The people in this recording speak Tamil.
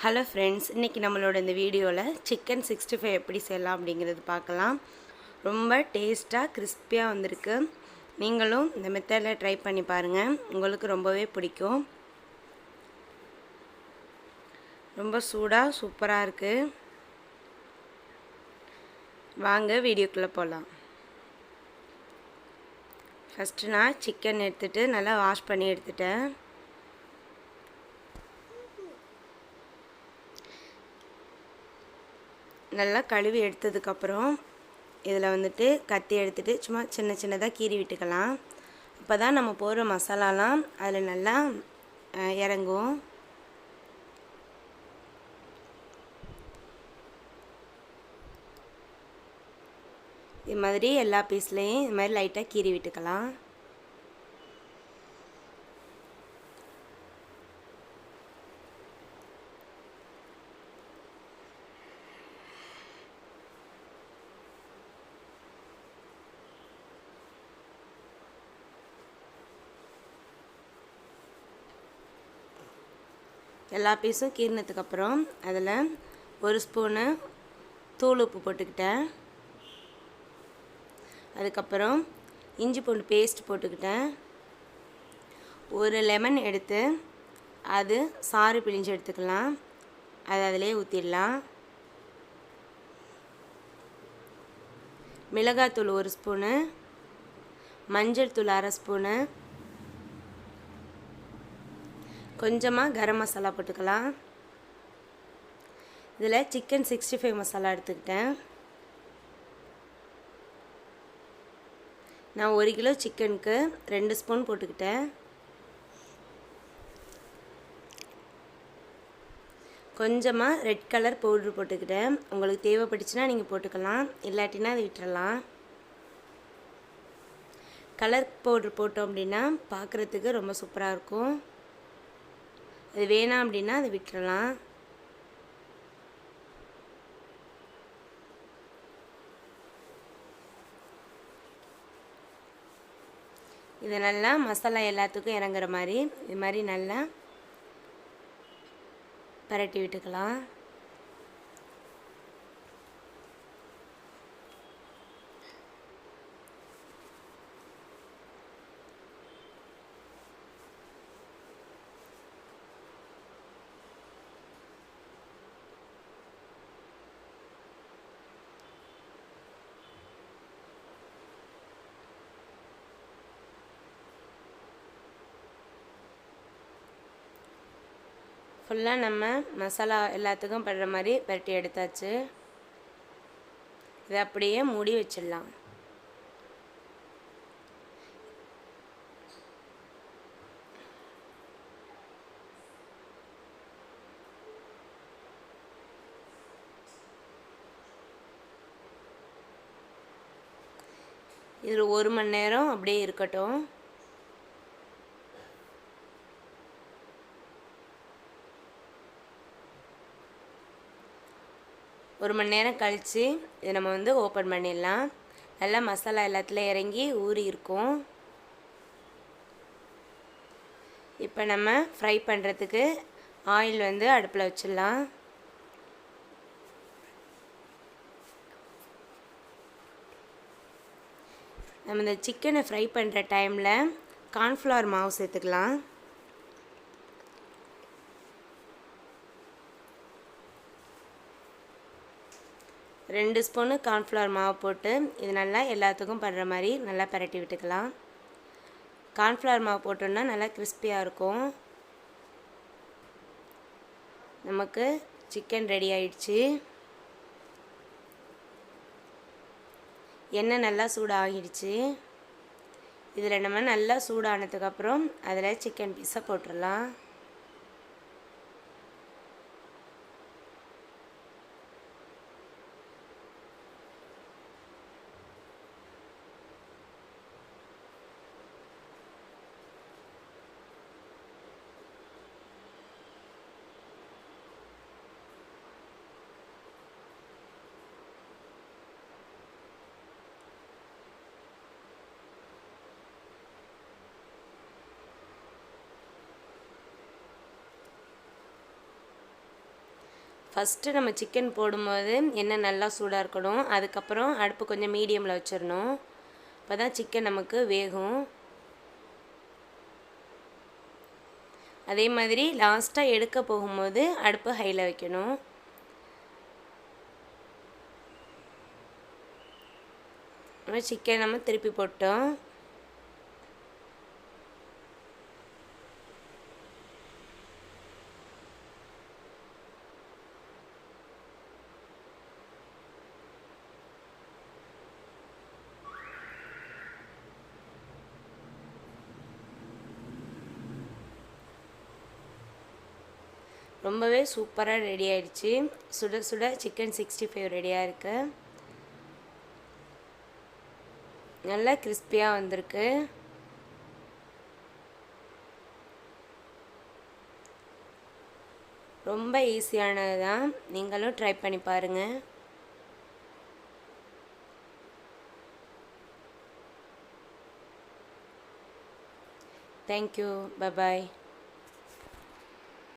ஹலோ ஃப்ரெண்ட்ஸ், இன்றைக்கி நம்மளோட இந்த வீடியோவில் சிக்கன் 65 எப்படி செய்யலாம் அப்படிங்கிறது பார்க்கலாம். ரொம்ப டேஸ்ட்டாக கிறிஸ்பியாக வந்திருக்கு. நீங்களும் இந்த மெத்தடில் ட்ரை பண்ணி பாருங்கள், உங்களுக்கு ரொம்பவே பிடிக்கும். ரொம்ப சூடாக சூப்பராக இருக்குது. வாங்க வீடியோக்குள்ளே போகலாம். ஃபஸ்ட்டு நான் சிக்கன் எடுத்துகிட்டு நல்லா வாஷ் பண்ணி எடுத்துட்டேன். நல்லா கழுவி எடுத்ததுக்கப்புறம் இதில் வந்துட்டு கத்தி எடுத்துகிட்டு சும்மா சின்ன சின்னதாக கீறி விட்டுக்கலாம். அப்போ தான் நம்ம போடுற மசாலாலாம் அதில் நல்லா இறங்கும். இது மாதிரி எல்லா பீஸ்லேயும் இது மாதிரி லைட்டாக கீறி விட்டுக்கலாம். எல்லா பீஸும் கீறினதுக்கப்புறம் அதில் ஒரு ஸ்பூனு தூள் உப்பு போட்டுக்கிட்டேன். அதுக்கப்புறம் இஞ்சி பூண்டு பேஸ்ட் போட்டுக்கிட்டேன். ஒரு லெமன் எடுத்து அது சாறு பிழிஞ்சு எடுத்துக்கலாம். அதை அதிலே ஊற்றிடலாம். மிளகாத்தூள் ஒரு ஸ்பூனு, மஞ்சள் தூள் அரை ஸ்பூனு, கொஞ்சமாக கரம் மசாலா போட்டுக்கலாம். இதில் சிக்கன் 65 மசாலா எடுத்துக்கிட்டேன். நான் 1 கிலோ சிக்கனுக்கு 2 ஸ்பூன் போட்டுக்கிட்டேன். கொஞ்சமாக ரெட் கலர் பவுட்ரு போட்டுக்கிட்டேன். உங்களுக்கு தேவைப்பட்டுச்சுன்னா நீங்கள் போட்டுக்கலாம், இல்லாட்டினா அதை விட்டுறலாம். கலர் பவுட்ரு போட்டோம் அப்படின்னா பார்க்குறதுக்கு ரொம்ப சூப்பராக இருக்கும். அது வேணாம் அப்படின்னா அதை விட்டுறலாம். இதை நல்லா மசாலா எல்லாத்துக்கும் இறங்குற மாதிரி இது மாதிரி நல்லா பரட்டி விட்டுக்கலாம். ஃபுல்லாக நம்ம மசாலா எல்லாத்துக்கும் படுற மாதிரி பரட்டி எடுத்தாச்சு. இதை அப்படியே மூடி வச்சிடலாம். இது 1 மணி நேரம் அப்படியே இருக்கட்டும். ஒரு மணி நேரம் கழித்து இதை நம்ம ஓப்பன் பண்ணிடலாம். நல்லா மசாலா எல்லாத்துலேயும் இறங்கி ஊறி இருக்கும். இப்போ நம்ம ஃப்ரை பண்ணுறதுக்கு ஆயில் அடுப்பில் வச்சிடலாம். நம்ம இந்த சிக்கனை ஃப்ரை பண்ணுற டைமில் கார்ன்ஃப்ளவர் மாவு சேர்த்துக்கலாம். ரெண்டு ஸ்பூனு கார்ன்ஃப்ளவர் மாவு போட்டு இது நல்லா எல்லாத்துக்கும் படுற மாதிரி நல்லா பரட்டி விட்டுக்கலாம். கார்ன்ஃப்ளவர் மாவு போட்டோன்னா நல்லா கிறிஸ்பியாக இருக்கும். நமக்கு சிக்கன் ரெடி ஆயிடுச்சு. எண்ணெய் நல்லா சூடாகிடுச்சு. இதில் நம்ம நல்லா சூடானதுக்கப்புறம் அதில் சிக்கன் பீஸை போட்டுடலாம். ஃபஸ்ட்டு நம்ம சிக்கன் போடும்போது எண்ணெய் நல்லா சூடாக இருக்கணும். அதுக்கப்புறம் அடுப்பு கொஞ்சம் மீடியமில் வச்சிடணும். அப்போ தான் சிக்கன் நமக்கு வேகும். அதே மாதிரி லாஸ்ட்டாக எடுக்க போகும்போது அடுப்பு ஹையில் வைக்கணும். சிக்கன் நம்ம திருப்பி போட்டோம். ரொம்பவே சூப்பராக ரெடி ஆயிடுச்சு. சுட சுட சிக்கன் 65 ரெடியாக இருக்குது. நல்லா கிறிஸ்பியாக வந்திருக்கு. ரொம்ப ஈஸியானது தான், நீங்களும் ட்ரை பண்ணி பாருங்கள். Thank you, bye bye.